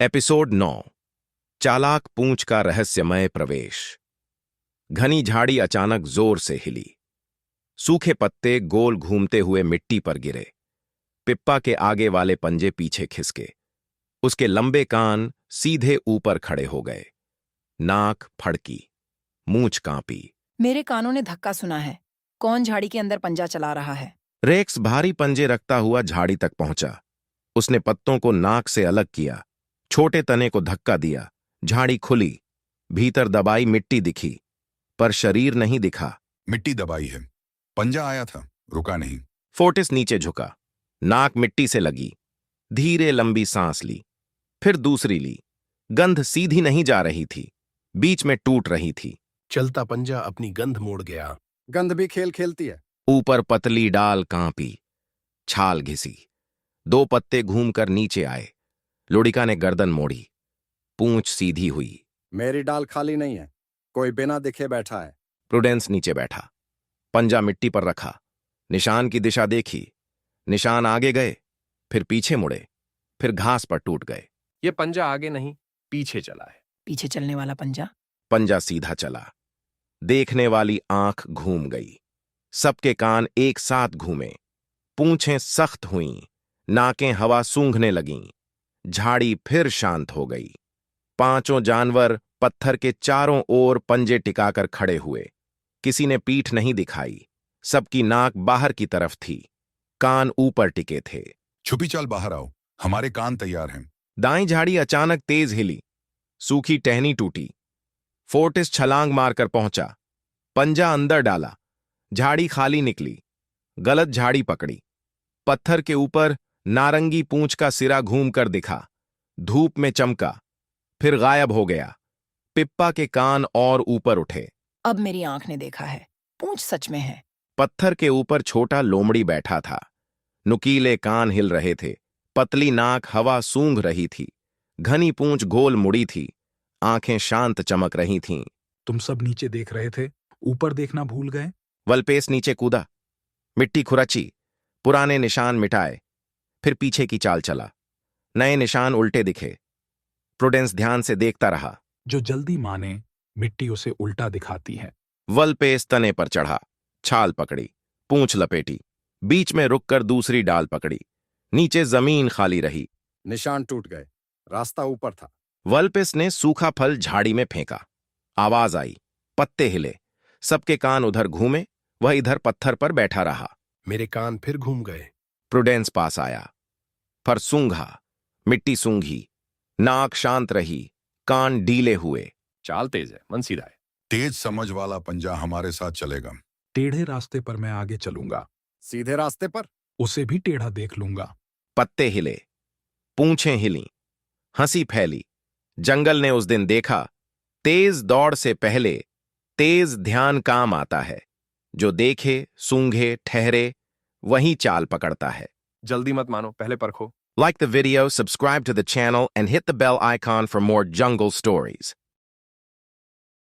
Episode 9 चालाक पूंछ का रहस्यमय प्रवेश। घनी झाड़ी अचानक जोर से हिली। सूखे पत्ते गोल घूमते हुए मिट्टी पर गिरे। पिप्पा के आगे वाले पंजे पीछे खिसके। उसके लंबे कान सीधे ऊपर खड़े हो गए। नाक फड़की, मूंछ कांपी। मेरे कानों ने धक्का सुना है। कौन झाड़ी के अंदर पंजा चला रहा है? रेक्स भारी पंजे रखता हुआ झाड़ी तक पहुंचा। उसने पत्तों को नाक से अलग किया, छोटे तने को धक्का दिया। झाड़ी खुली, भीतर दबाई मिट्टी दिखी, पर शरीर नहीं दिखा। मिट्टी दबाई है, पंजा आया था, रुका नहीं। फोर्टिस नीचे झुका, नाक मिट्टी से लगी। धीरे लंबी सांस ली, फिर दूसरी ली। गंध सीधी नहीं जा रही थी, बीच में टूट रही थी। चलता पंजा अपनी गंध मोड़ गया। गंध भी खेल खेलती है। ऊपर पतली डाल कांपी, छाल घिसी। 2 पत्ते घूमकर नीचे आए। लोडिका ने गर्दन मोड़ी, पूंछ सीधी हुई। मेरी डाल खाली नहीं है, कोई बिना दिखे बैठा है। प्रूडेंस नीचे बैठा, पंजा मिट्टी पर रखा, निशान की दिशा देखी। निशान आगे गए, फिर पीछे मुड़े, फिर घास पर टूट गए। ये पंजा आगे नहीं, पीछे चला है। पीछे चलने वाला पंजा? पंजा सीधा चला। देखने वाली आंख घूम गई। सबके कान एक साथ घूमे। पूंछें सख्त हुईं, नाकें हवा सूंघने लगीं। झाड़ी फिर शांत हो गई। 5 जानवर पत्थर के चारों ओर पंजे टिकाकर खड़े हुए। किसी ने पीठ नहीं दिखाई। सबकी नाक बाहर की तरफ थी, कान ऊपर टिके थे। छुपी चाल बाहर आओ, हमारे कान तैयार हैं। दाईं झाड़ी अचानक तेज हिली, सूखी टहनी टूटी। फोर्टिस छलांग मारकर पहुंचा, पंजा अंदर डाला। झाड़ी खाली निकली। गलत झाड़ी पकड़ी। पत्थर के ऊपर नारंगी पूंछ का सिरा घूमकर दिखा, धूप में चमका, फिर गायब हो गया। पिप्पा के कान और ऊपर उठे। अब मेरी आंख ने देखा है, पूंछ सच में है। पत्थर के ऊपर छोटा लोमड़ी बैठा था। नुकीले कान हिल रहे थे, पतली नाक हवा सूंघ रही थी। घनी पूंछ गोल मुड़ी थी, आंखें शांत चमक रही थीं। तुम सब नीचे देख रहे थे, ऊपर देखना भूल गए? वल्पेस नीचे कूदा, मिट्टी खुरची, पुराने निशान मिटाए, फिर पीछे की चाल चला। नए निशान उल्टे दिखे। प्रूडेंस ध्यान से देखता रहा। जो जल्दी माने, मिट्टी उसे उल्टा दिखाती है। वल्पेस तने पर चढ़ा, छाल पकड़ी, पूंछ लपेटी, बीच में रुककर दूसरी डाल पकड़ी। नीचे जमीन खाली रही। निशान टूट गए, रास्ता ऊपर था। वल्पेस ने सूखा फल झाड़ी में फेंका। आवाज आई, पत्ते हिले। सबके कान उधर घूमे, वह इधर पत्थर पर बैठा रहा। मेरे कान फिर घूम गए। प्रूडेंस पास आया, पर सूंघा, मिट्टी सूंघी। नाक शांत रही, कान डीले हुए। चाल तेज है, मन सीधा है। तेज समझ वाला पंजा हमारे साथ चलेगा। टेढ़े रास्ते पर मैं आगे चलूंगा, सीधे रास्ते पर उसे भी टेढ़ा देख लूंगा। पत्ते हिले, पूंछें हिलीं, हंसी फैली। जंगल ने उस दिन देखा, तेज दौड़ से पहले तेज ध्यान काम आता है। जो देखे, सूंघे, ठहरे, वही चाल पकड़ता है। जल्दी मत मानो, पहले परखो। Like the video, subscribe to the channel, and hit the bell icon for more jungle stories.